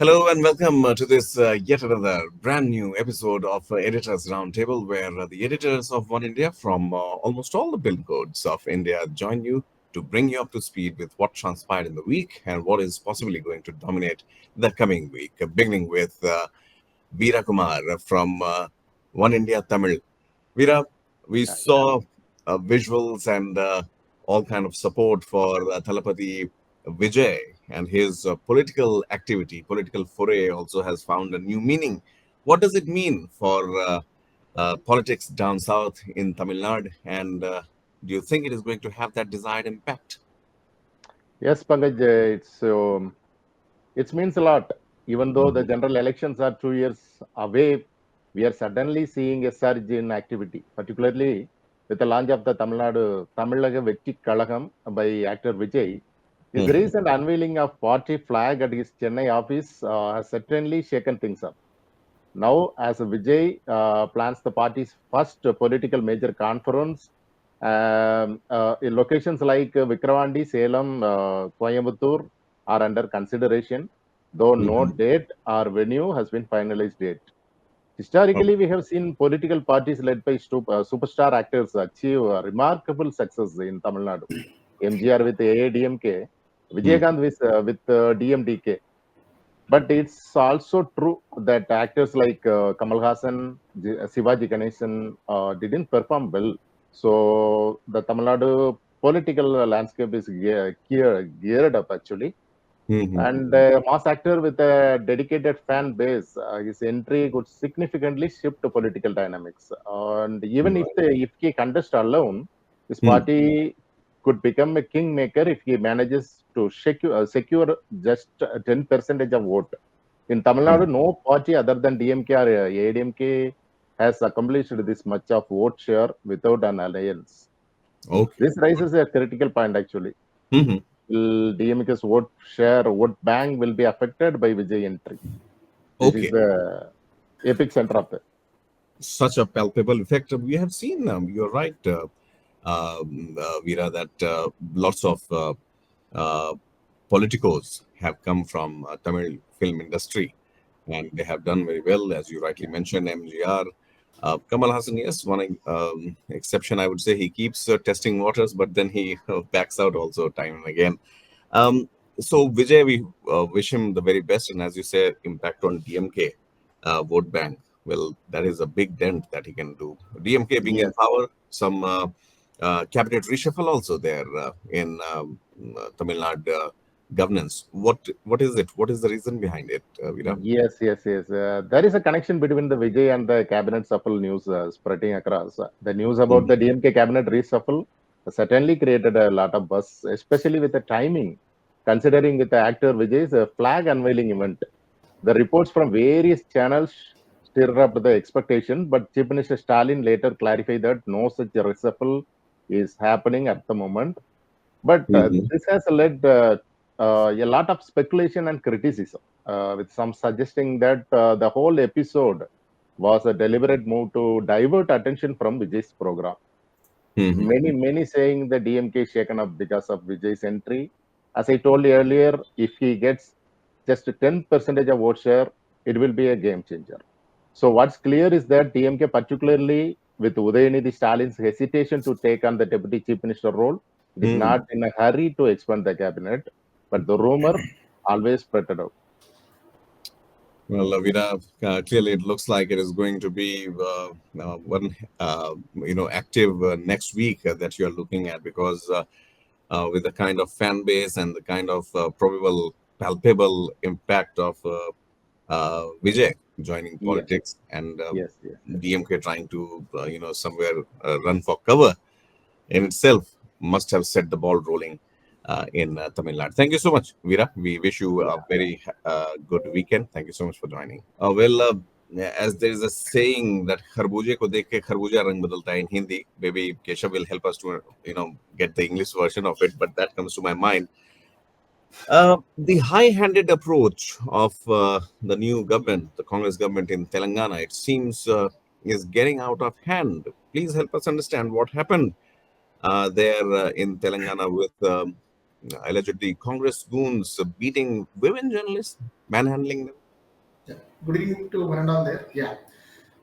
Hello and welcome to this yet another brand new episode of Editors Roundtable, where the editors of Oneindia from almost all the film codes of India join you to bring you up to speed with what transpired in the week and what is possibly going to dominate the coming week. Beginning with Veera Kumar from One India Tamil. Veera, we saw visuals and all kind of support for Thalapathy Vijay, and his political activity, political foray also has found a new meaning. What does it mean for politics down south in Tamil Nadu, and do you think it is going to have that desired impact? Yes, Pankaj, it means a lot. Even though the Mhm. general elections are 2 years away, we are suddenly seeing a surge in activity, particularly with the launch of the Tamil Nadu Tamilaga Vetti Kalagam by actor Vijay. His Mhm. recent unveiling of party flag at his Chennai office has certainly shaken things up. Now, as Vijay plans the party's first political major conference, in locations like Vikravandi, Salem, Coimbatore are under consideration, though no Mhm. date or venue has been finalized yet. Oh. Historically, we have seen political parties led by superstar actors achieve remarkable success in Tamil Nadu. MGR with AADMK, Mhm. Vijaykanth with DMDK. But it's also true that actors like Kamal Hassan, Sivaji Ganesan didn't perform well. So the Tamil Nadu political landscape is geared up actually. Mhm. And a mass actor with a dedicated fan base, his entry could significantly shift the political dynamics. And even Right. if he contests alone, his Mhm. party could become a kingmaker if he manages to secure just 10% of vote. In Tamil Nadu, Mhm. no party other than DMK or ADMK has accomplished this much of vote share without an alliance. Okay. This raises a critical point actually. Mhm. Will DMK's vote share, vote bank will be affected by Vijay entry. This is Okay. the epic center of the. Such a palpable effect. We have seen, you're right, Veera, that lots of uh, politicos have come from Tamil film industry, and they have done very well, as you rightly mentioned. MGR, Kamal Hassan, yes, one exception I would say. He keeps testing waters, but then he backs out also time and again. Um, so Vijay, we wish him the very best, and as you say, impact on DMK vote bank. Well, that is a big dent that he can do. DMK being in Yes. power, some cabinet reshuffle also there in Tamil Nadu governance. What is it? What is the reason behind it, Veera? Yes. There is a connection between the Vijay and the cabinet shuffle news spreading across. The news about the Mhm. DMK cabinet reshuffle certainly created a lot of buzz, especially with the timing, considering with the actor Vijay's flag unveiling event. The reports from various channels stir up the expectation, but Chief Minister Stalin later clarified that no such reshuffle is happening at the moment. But Mhm. this has led a lot of speculation and criticism, with some suggesting that the whole episode was a deliberate move to divert attention from Vijay's program. Mhm. Many saying the DMK shaken up because of Vijay's entry. As I told you earlier, if he gets just 10% of vote share, it will be a game changer. So what's clear is that DMK, particularly with Udayanidhi Stalin's hesitation to take on the deputy chief minister role, it is Mhm. not in a hurry to expand the cabinet, but the rumor always spread out. Well, Veera, clearly it looks like it is going to be one active next week that you are looking at because. With the kind of fan base and the kind of probable palpable impact of Vijay joining Yes, politics and yes. DMK trying to somewhere run for cover in itself must have set the ball rolling in Tamil Nadu. Thank you so much, Veera. We wish you a Yeah. very good weekend. Thank you so much for joining. As there is a saying that खरबूजे को देख के खरबूजा रंग बदलता है in Hindi. Maybe Keshav will help us to get the English version of it, but that comes to my mind. The high-handed approach of the new government, the Congress government in Telangana, it seems is getting out of hand. Please help us understand what happened there in Telangana with allegedly Congress goons beating women journalists, manhandling them. Yeah. Good evening to one and all there. Yeah.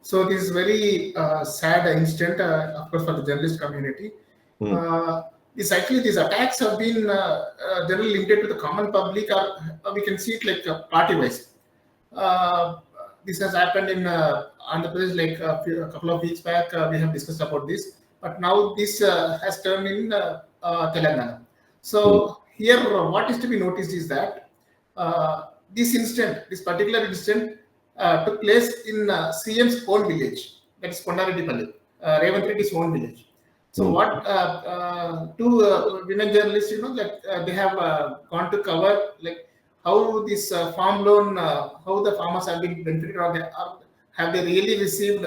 So this is very sad incident, of course, for the journalist community. Hmm. Uh, this actually these attacks have been generally limited to the common public, or we can see it like party wise. Uh, this has happened in Andhra Pradesh like a couple of weeks back. We have discussed about this, but now this has turned in Telangana. Hmm. So here, what is to be noticed is that this incident, this particular incident, took place in CM's own village, that is Kondareddypalli, Revanth Reddy's own village. So Hmm. what two women journalists, that they have gone to cover like how this farm loan, how the farmers have been benefited, or have they really received,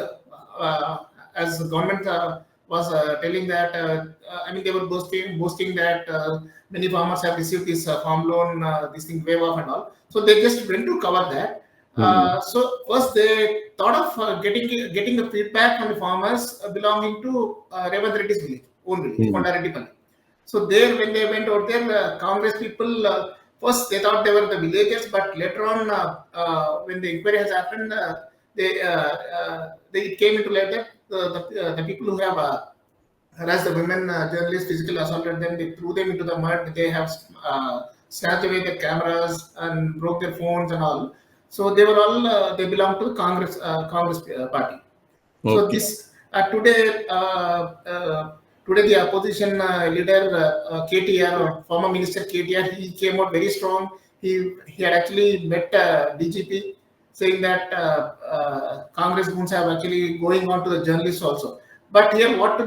as the government was telling that, I mean, they were boasting that many farmers have received this farm loan, this thing waive off and all. So they just went to cover that. Hmm. So first they thought of getting the feedback from the farmers belonging to Revanth Reddy's village, own village, Hmm. Kondareddypalli. So there, when they went out there, Congress people first they thought they were the villagers, but later on, when the inquiry has happened, they it came into light that the people who have harassed the women journalists, physically assaulted them, they threw them into the mud. They have snatched away their cameras and broke their phones and all. So they were all they belong to the Congress party. So Okay. this today the opposition leader KTR, or former minister KTR, he came out very strong. He had actually met DGP, saying that Congress goons have actually going on to the journalists also. But here, what we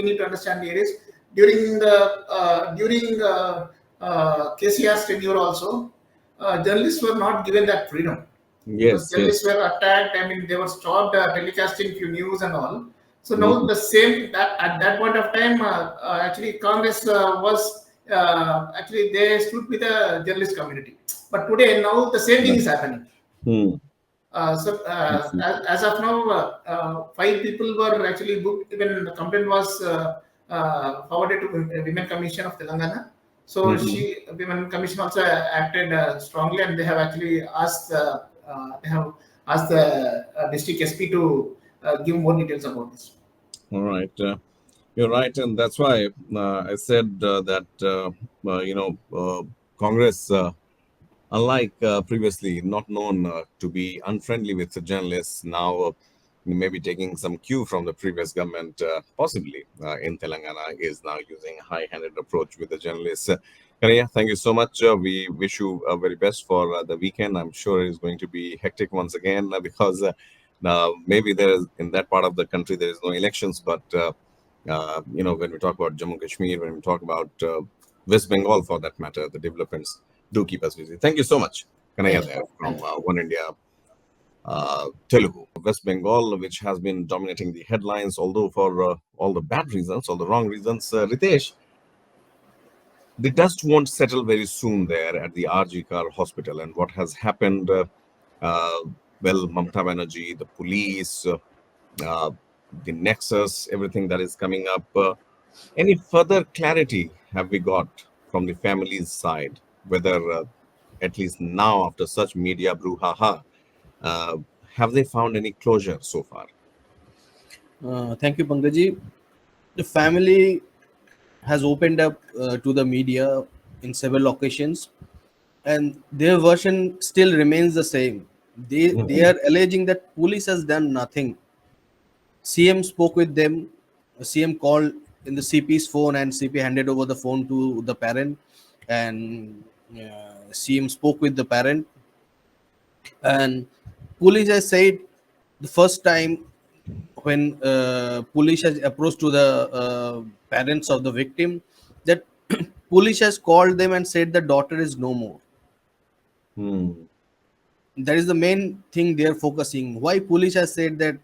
need to understand here is during KCR's tenure also, journalists were not given that freedom, because Yes. journalists Yes. were attacked. I mean, they were stopped telecasting few news and all. So now Hmm. the same that at that point of time, actually Congress was actually they stood with the journalist community. But today now the same thing Right. is happening. Hmm. I So see. as of now, five people were actually booked when the complaint was forwarded to Women Commission of Telangana. So Hmm. Women Commission also acted strongly, and they have asked the district SP to give more details about this. All right. You're right, and that's why I said that Congress, unlike previously, not known to be unfriendly with the journalists, now maybe taking some cue from the previous government, possibly in Telangana, is now using a high-handed approach with the journalists. Kanaya, thank you so much. We wish you very best for the weekend. I'm sure it's going to be hectic once again because now maybe there is in that part of the country there is no elections, but when we talk about Jammu and Kashmir, when we talk about West Bengal for that matter, the developments do keep us busy. Thank you so much, Kanaya Thank you. there from Thank you. One India Telugu. West Bengal, which has been dominating the headlines, although for all the bad reasons, all the wrong reasons. Ritesh, the dust won't settle very soon there at the RG Kar Hospital. And what has happened, uh, well, Mamata Banerjee, the police, uh, the nexus, everything that is coming up. Any further clarity have we got from the family's side, whether at least now after such media brouhaha, uh, have they found any closure so far? Thank you, Pankaji. The family has opened up to the media in several occasions, and their version still remains the same. They Mhm. are alleging that police has done nothing. CM spoke with them. CM called in the CP's phone, and CP handed over the phone to the parent, and CM spoke with the parent. And police has said the first time when police has approached to the parents of the victim, that police has called them and said the daughter is no more. Hmm. That is the main thing they are focusing. Why police has said that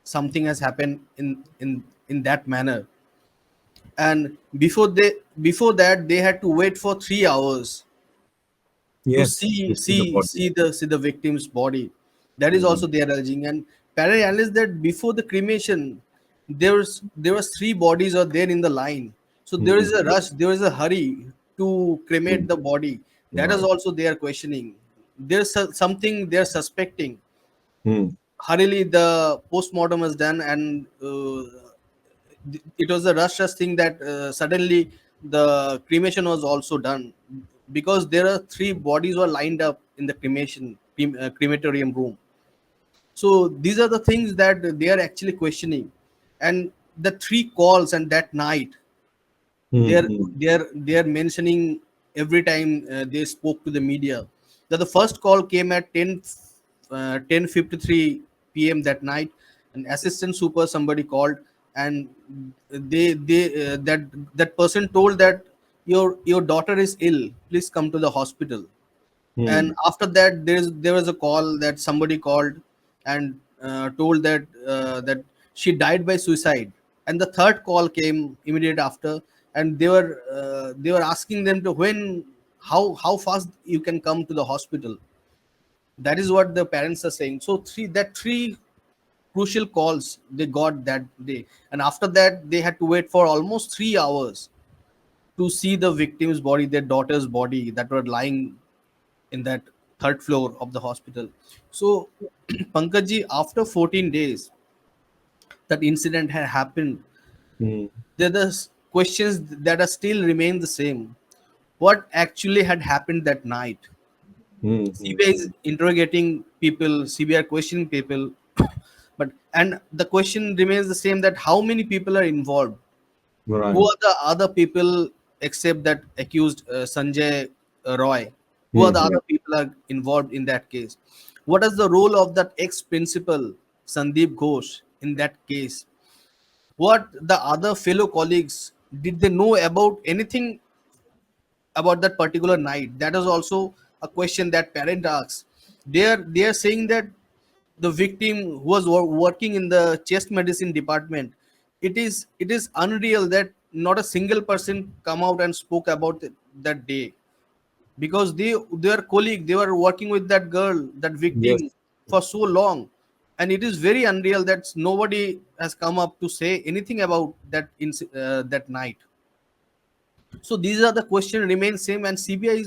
something has happened in that manner, and before that they had to wait for 3 hours to Yes, see to see the see body. see the victim's body. That is Mhm. also they are alleging. And parent analysts that before the cremation, there was 3 bodies are there in the line. So there is a Hmm. rush, there is a hurry to cremate Hmm. the body. That is Right. also they are questioning. There's something they're suspecting. Hmm. Hurriedly, the postmortem is done, and it was a rush thing that suddenly the cremation was also done, because there are three bodies were lined up in the crematorium room. So these are the things that they are actually questioning, and the three calls and that night Hmm. they're Hmm. they're mentioning every time they spoke to the media that the first call came at 10:53 p.m. that night. An assistant super somebody called, and they that person told that your daughter is ill, please come to the hospital. And Hmm. after that there was a call that somebody called and told that she died by suicide. And the third call came immediate after, and they were asking them to when how fast you can come to the hospital. That is what the parents are saying. So three crucial calls they got that day, and after that they had to wait for almost 3 hours to see the victim's body, their daughter's body, that were lying in that third floor of the hospital. So, Pankajji, after 14 days, that incident had happened. Hmm. There are questions that are still remain the same. What actually had happened that night? Hmm. Hmm. CBI is Hmm. interrogating people, CBI are questioning people, but and the question remains the same: that how many people are involved? Who Right. are the other people except that accused Sanjay Roy? Who are Hmm. the Hmm. other people are involved in that case? What is the role of that ex-principal Sandeep Ghosh in that case? What the other fellow colleagues, did they know about anything about that particular night? That is also a question that parent asks. They are saying that the victim who was working in the chest medicine department, it is unreal that not a single person come out and spoke about that day, because their colleague, they were working with that girl, that Yes. victim, for so long. And it is very unreal that nobody has come up to say anything about that night. So these are the question remain same, and uh, CBI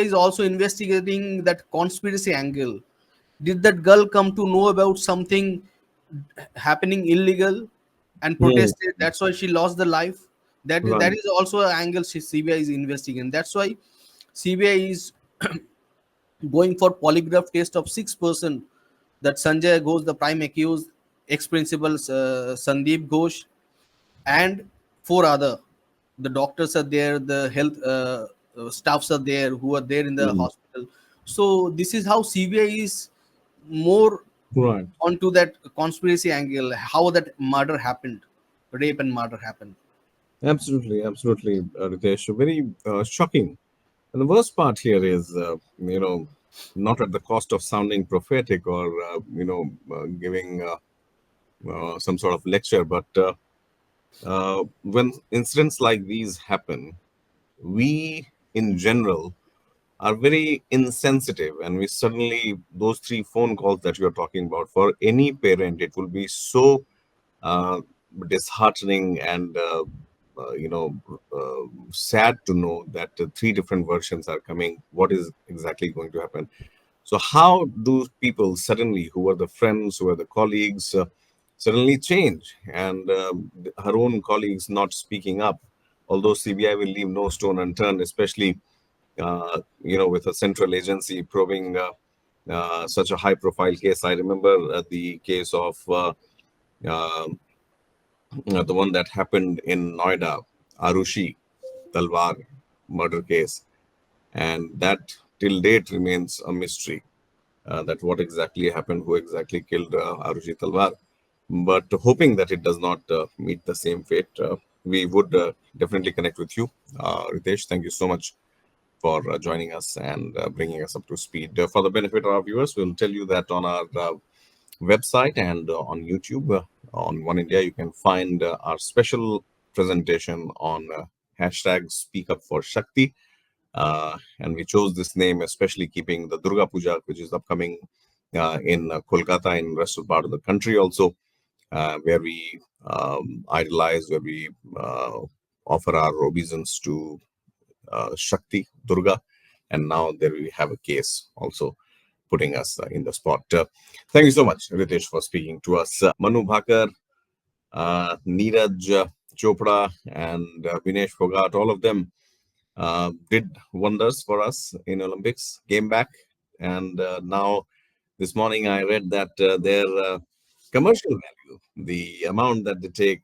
is also investigating that conspiracy angle. Did that girl come to know about something happening illegal and Hmm. protested? That's why she lost the life. That Right. is also an angle CBI is investigating. That's why CBI is going for polygraph test of 6%. That Sanjay Ghosh, the prime accused, ex-principal Sandeep Ghosh, and four other. The doctors are there, the health staffs are there who are there in the Hmm. hospital. So this is how CBI is more Right. onto that conspiracy angle, how that murder happened, rape and murder happened. Absolutely. Absolutely, Ritesh. Very shocking. And the worst part here is, not at the cost of sounding prophetic or, giving some sort of lecture, but when incidents like these happen, we in general are very insensitive, and we suddenly, those three phone calls that you're talking about, for any parent it will be so uh, disheartening and sad to know that three different versions are coming. What is exactly going to happen? So how do people suddenly, who are the friends, who are the colleagues, suddenly change? And her own colleagues not speaking up, although CBI will leave no stone unturned, especially with a central agency probing such a high-profile case. I remember the case of uh, the one that happened in Noida, Arushi Talwar murder case, and that till date remains a mystery. That what exactly happened, who exactly killed Arushi Talwar. But hoping that it does not meet the same fate, we would definitely connect with you. Ritesh, thank you so much for joining us and bringing us up to speed. For the benefit of our viewers, we'll tell you that on our website and on YouTube, on One India, you can find our special presentation on hashtag Speak Up for Shakti. And we chose this name, especially keeping the Durga Puja, which is upcoming in Kolkata and rest of part of the country also, where we idolize, where we offer our obeisance to Shakti, Durga, and now there we have a case also putting us in the spot. Thank you so much, Ritesh, for speaking to us. Manu Bhakar, Neeraj Chopra, and Vinesh Phogat, all of them did wonders for us in Olympics, came back, and now this morning I read that their commercial value, the amount that they take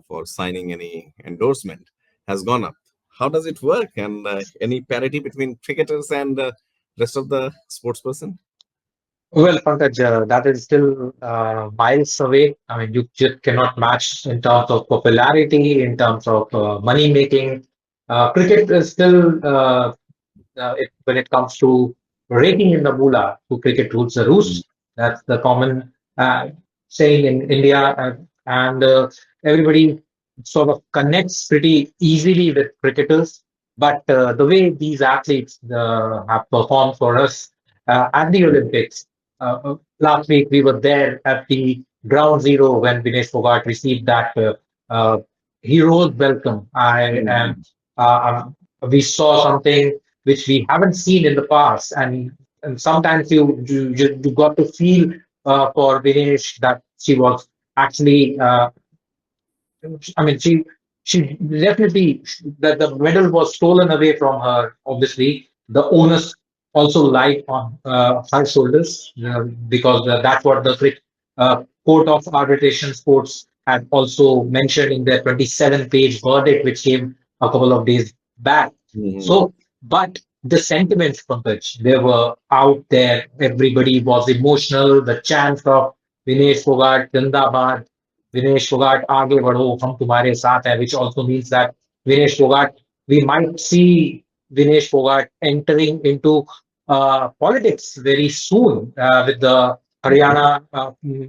for signing any endorsement, has gone up. How does it work? And any parity between cricketers and rest of the sports person? Well, Pankaj, that is still miles away. I mean, you just cannot match in terms of popularity, in terms of money making. Cricket is still when it comes to raking in the moolah, to cricket rules the roost. That's the common saying in India, and everybody sort of connects pretty easily with cricketers. But the way these athletes have performed for us at the Olympics, last week we were there at the ground zero when Vinesh Phogat received that uh, hero's welcome. We saw something which we haven't seen in the past. And sometimes you got to feel for Vinesh that she was actually I mean, she definitely that the medal was stolen away from her. Obviously, the onus also lied on her shoulders because that's what the Court of Arbitration Sports had also mentioned in their 27-page verdict, which came a couple of days back. Mhm. So, but the sentiments, Pankaj, they were out there. Everybody was emotional. The chants of Vinesh Phogat, Zindabad, Vinesh Phogat, आगे बढ़ो हम तुम्हारे साथ हैं, which also means that Vinesh Phogat, we might see Vinesh Phogat entering into politics very soon with the Haryana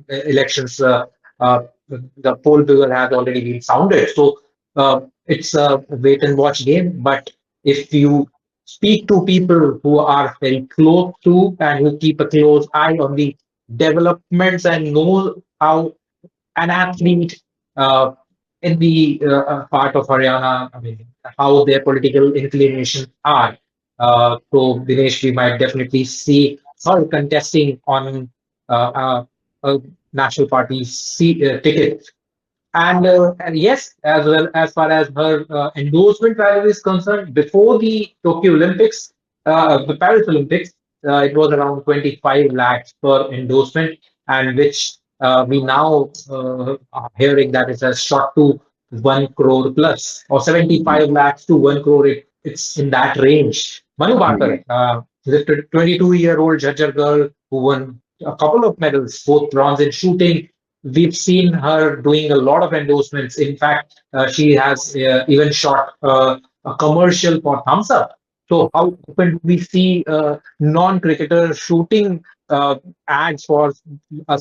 elections. The poll bugle has already been sounded, so it's a wait and watch game. But if you speak to people who are very close to and who keep a close eye on the developments and know how an athlete in the part of Haryana, I mean, how their political inclinations are. So, Dinesh, we might definitely see her contesting on a national party ticket. And yes, as well as far as her endorsement value is concerned, before the Tokyo Olympics, the Paris Olympics, it was around 25 lakhs per endorsement, and which we now are hearing that it has shot to 1 crore plus, or 75 lakhs to 1 crore. It's in that range. Manu Mhm. Bhaker, the 22-year-old Jhajjar girl who won a couple of medals, both bronze in shooting. We've seen her doing a lot of endorsements. In fact, she has even shot a commercial for Thumbs Up. So how often do we see non-cricketers shooting ads for a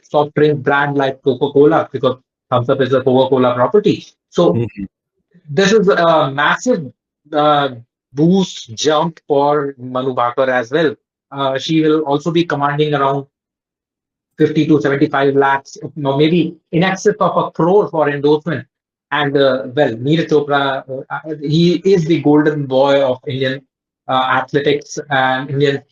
soft drink brand like Coca-Cola, because Thumbs Up is a Coca-Cola property. So Mhm. this is a massive uh, boost jump for Manu Bhaker as well. She will also be commanding around 50 to 75 lakhs, or maybe in excess of a crore for endorsement. And well, Neeraj Chopra, he is the golden boy of Indian athletics and Indian.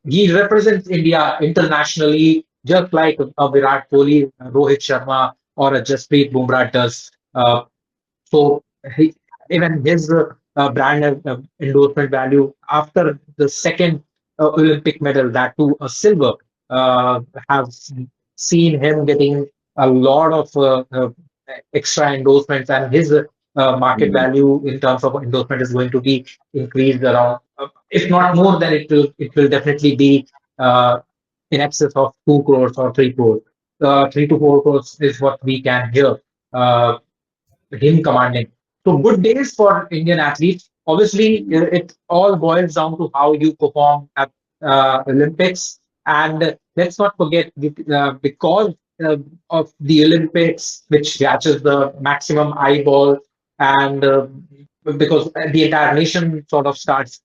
He represents India internationally, just like Virat Kohli, Rohit Sharma, or a Jasprit Bumrah does. So he, even his brand endorsement value after the second Olympic medal, that too a silver, uh, have seen him getting a lot of extra endorsements, and his market Mhm. value in terms of endorsement is going to be increased around, if not more, then it will definitely be in excess of 2 crores or 3 crores. 3 to 4 crores is what we can hear. Him commanding. So good days for Indian athletes. Obviously, it all boils down to how you perform at Olympics. And let's not forget, because of the Olympics, which catches the maximum eyeball, and because the entire nation sort of starts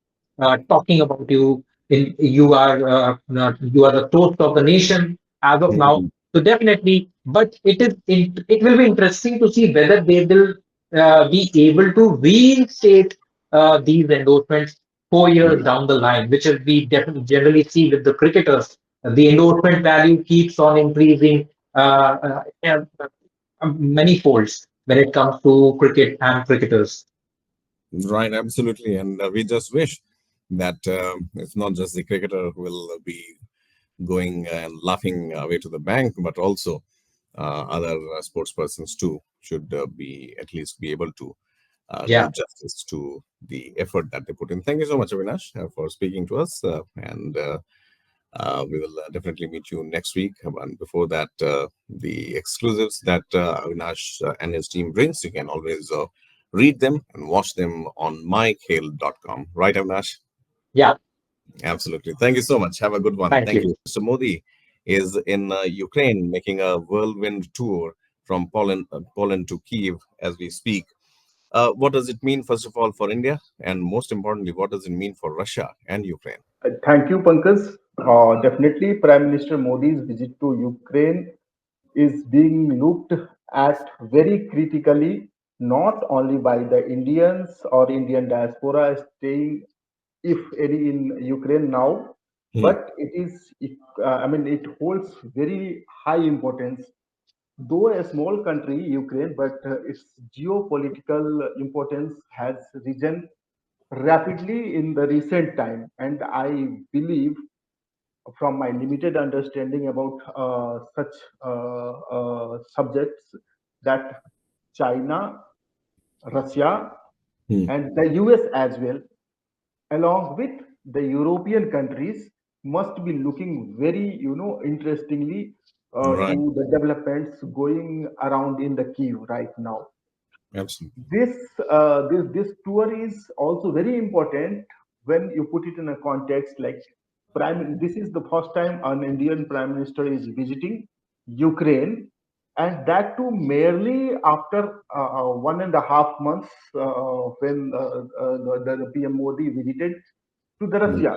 talking about you. You are the toast of the nation as of now. So definitely, but it will be interesting to see whether they will be able to reinstate these endorsements 4 years down the line, which is we definitely generally see with the cricketers. The endorsement value keeps on increasing many folds when it comes to cricket and cricketers. Right, absolutely. And we just wish that it's not just the cricketer who will be going and laughing away to the bank, but also other sports persons too should be at least be able to do Yeah, justice to the effort that they put in. Thank you so much, Avinash, for speaking to us. And we will definitely meet you next week. And before that, the exclusives that Avinash and his team brings, you can always read them and watch them on mykhel.com. Right, Avinash? yeah. Absolutely. Thank you so much. Have a good one. Thank Thank you. you. Mr. Modi is in Ukraine making a whirlwind tour from Poland to Kiev as we speak. What does it mean, first of all, for India? And most importantly, what does it mean for Russia and Ukraine? Thank you, Pankaj. Definitely, Prime Minister Modi's visit to Ukraine is being looked at very critically, not only by the Indians or Indian diaspora staying, if any, in Ukraine now, Hmm. but I mean, it holds very high importance. Though a small country, Ukraine, but its geopolitical importance has risen rapidly in the recent time, and I believe, from my limited understanding about such subjects, that China, Russia, Hmm. and the US as well, along with the European countries, must be looking very, interestingly Right. to the developments going around in the Kiev right now. Absolutely. This tour is also very important when you put it in a context like prime. This is the first time an Indian prime minister is visiting Ukraine, and that too merely after 1.5 months when the PM Modi visited to the Hmm. Russia.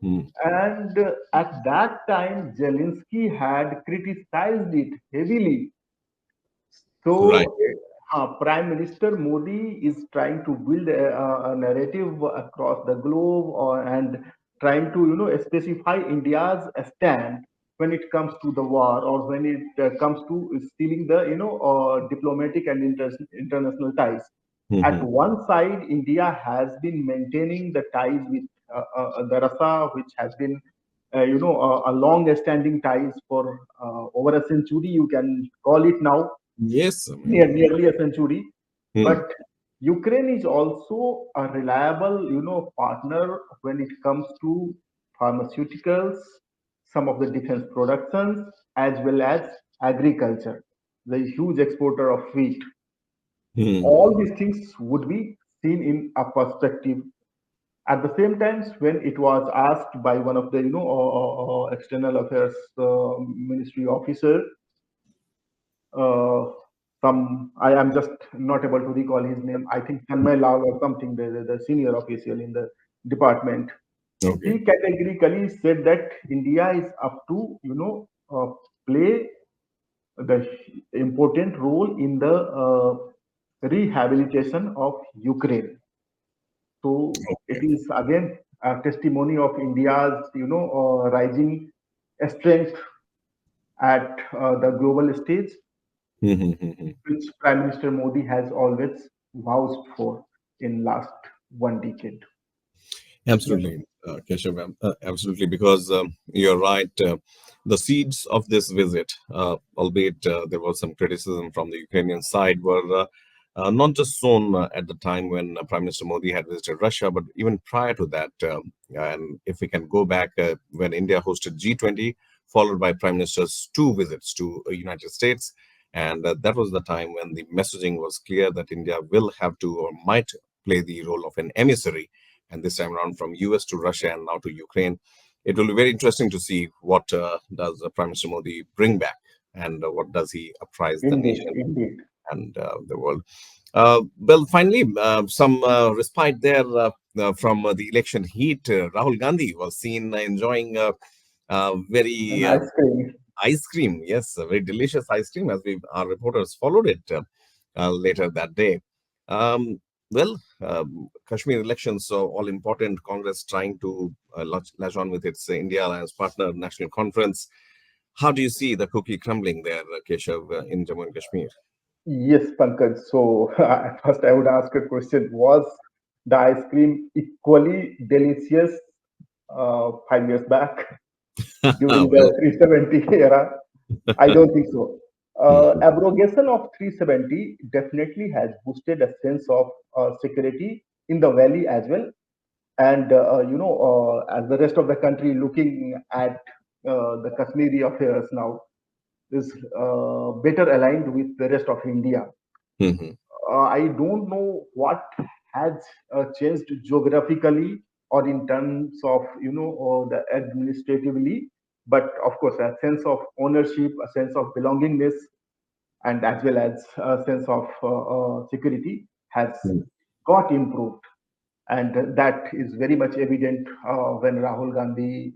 Hmm. And at that time, Zelensky had criticized it heavily. Right. So, Prime Minister Modi is trying to build a narrative across the globe, and trying to, specify India's stand when it comes to the war, or when it comes to stealing the, diplomatic and international ties. Hmm. At Hmm. one side, India has been maintaining the ties with the Russia, which has been, a long-standing ties for over a century. You can call it now Yes. I mean, nearly a century. hmm. But Ukraine is also a reliable, partner when it comes to pharmaceuticals, some of the defense productions, as well as agriculture, the huge exporter of wheat. Hmm. All these things would be seen in a perspective. At the same time, when it was asked by one of the, external affairs ministry officer, uh, some I am just not able to recall his name. I think Tanmay Lal or something, the senior official in the department. Okay. He categorically said that India is up to, play the important role in the rehabilitation of Ukraine. So it Okay. is again a testimony of India's, rising strength at the global stage, Hmm. Hmm. Hmm. Hmm. which Prime Minister Modi has always vouched for in last one decade. Yes. Absolutely, Keshav, absolutely, because you're right. The seeds of this visit, albeit there was some criticism from the Ukrainian side, were not just sown at the time when Prime Minister Modi had visited Russia, but even prior to that. And if we can go back when India hosted G20, followed by Prime Minister's two visits to United States. And that was the time when the messaging was clear that India will have to or might play the role of an emissary, and this time around from US to Russia and now to Ukraine. It will be very interesting to see what does Prime Minister Modi bring back, and what does he apprise the Indeed, nation indeed. and the world. Well, finally, some respite there from the election heat. Rahul Gandhi was seen enjoying An very ice cream. ice cream. Yes, a very delicious ice cream, as our reporters followed it later that day. Um, Kashmir elections, so all important. Congress trying to latch on with its India Alliance partner national conference. How do you see the cookie crumbling there, Keshav, in Jammu and Kashmir? Yes, Pankaj. So at first I would ask a question: was the ice cream equally delicious 5 years back during the Well, 370 era? I don't think so. mhm, Abrogation of 370 definitely has boosted a sense of security in the valley as well. And, as the rest of the country looking at the Kashmiri affairs now is better aligned with the rest of India. mhm, I don't know what has changed geographically or in terms of, the administratively, but of course, a sense of ownership, a sense of belongingness, and as well as a sense of security has mhm. got improved. And that is very much evident when Rahul Gandhi,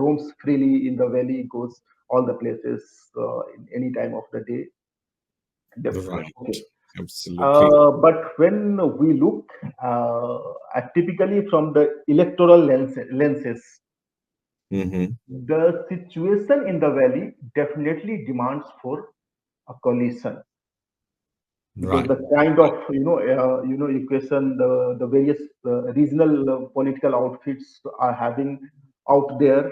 roams freely in the valley, goes all the places in any time of the day. Right. Okay. Absolutely. But when we look typically from the electoral lenses, Hmm. the situation in the valley definitely demands for a coalition, because Right. the kind of equation the various regional political outfits are having out there,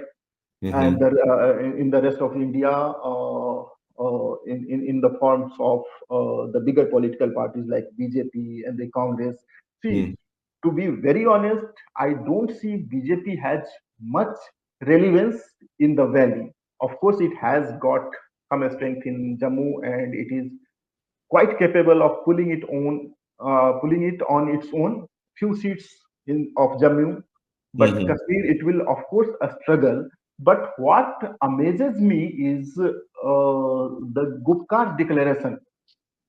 and Hmm. in the rest of India, in the forms of the bigger political parties like BJP and the Congress. See, to be very honest, I don't see BJP has much relevance in the valley. Of course, it has got some strength in Jammu, and it is quite capable of pulling it on its own few seats in of Jammu. But Hmm. Kashmir, it will of course a struggle. But what amazes me is the Gupkar declaration.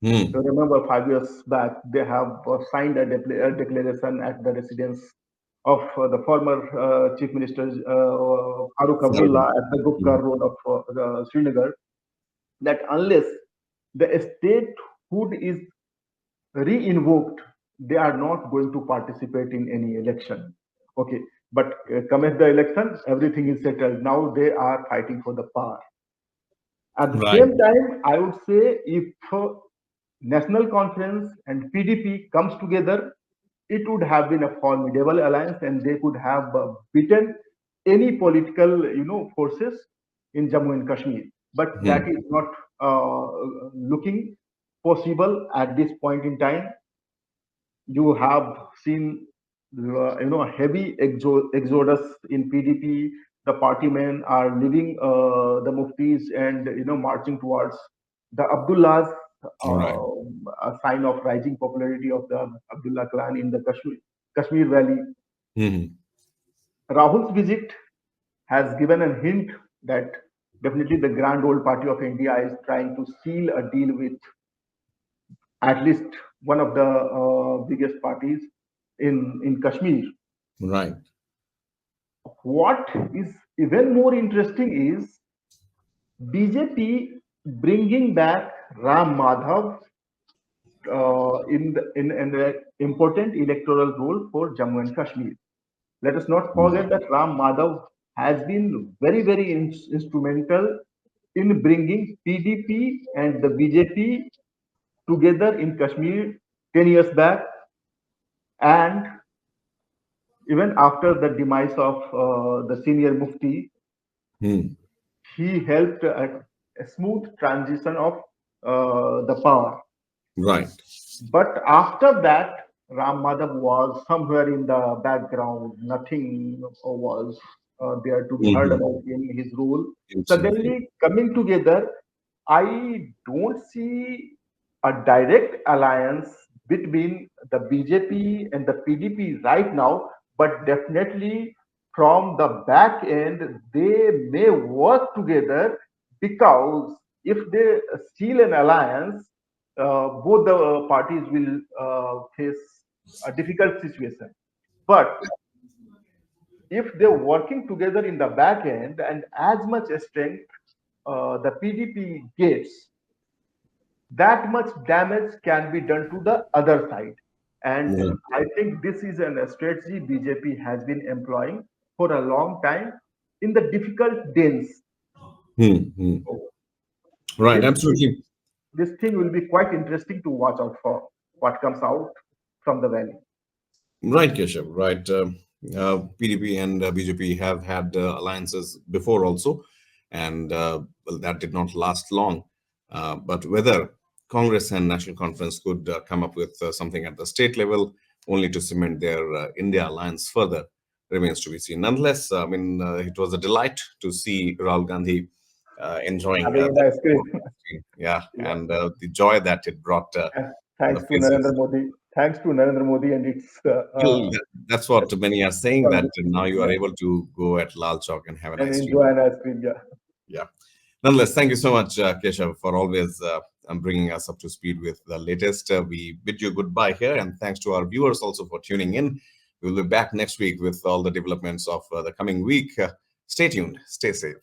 Hmm. Remember, 5 years back, they have signed a declaration at the residence of the former Chief Minister Farooq Abdullah at the Gupkar Road of Srinagar, that unless the statehood is re-invoked, they are not going to participate in any election. Okay, but come at the election, everything is settled. Now they are fighting for the power. At the Right. same time, I would say if National Conference and PDP comes together, it would have been a formidable alliance, and they could have beaten any political, forces in Jammu and Kashmir. But that Hmm. is not looking possible at this point in time. You have seen a heavy exodus in PDP. The party men are leaving the muftis and marching towards the Abdullahs, Right. a sign of rising popularity of the Abdullah clan in the Kashmir Valley. Hmm. Rahul's visit has given a hint that definitely the grand old party of India is trying to seal a deal with at least one of the biggest parties in Kashmir. Right. What is even more interesting is BJP bringing back Ram Madhav in an important electoral role for Jammu and Kashmir. Let us not forget that Ram Madhav has been very, very instrumental in bringing PDP and the BJP together in Kashmir 10 years back, and even after the demise of the senior Mufti, Hmm. he helped a smooth transition of the power. Right. But after that, Ram Madhav was somewhere in the background. Nothing was there to be heard Hmm. about him, his role. Absolutely. Suddenly coming together, I don't see a direct alliance between the BJP and the PDP right now, but definitely from the back end, they may work together, because if they seal an alliance, both the parties will face a difficult situation. But if they're working together in the back end and as much strength, the PDP gets, that much damage can be done to the other side. And Yeah. I think this is a strategy BJP has been employing for a long time in the difficult days. Hmm, hmm. So Right, this absolutely. this thing will be quite interesting to watch out for what comes out from the valley. Right, Keshav, right. PDP and BJP have had alliances before also, and well, that did not last long. But whether Congress and National Conference could come up with something at the state level only to cement their India alliance further remains to be seen. Nonetheless, I mean, it was a delight to see Rahul Gandhi enjoying Having an that ice cream. yeah, Yeah. and the joy that it brought And on the thanks to faces. Narendra Modi. Thanks to Narendra Modi and its Well, that's what many are saying, that now you are yeah, able to go at Lal Chowk and have an and ice enjoy cream. an ice cream. Yeah. Yeah. Nonetheless, thank you so much, Keshav, for always bringing us up to speed with the latest. We bid you goodbye here, and thanks to our viewers also for tuning in. We'll be back next week with all the developments of the coming week. Stay tuned. Stay safe.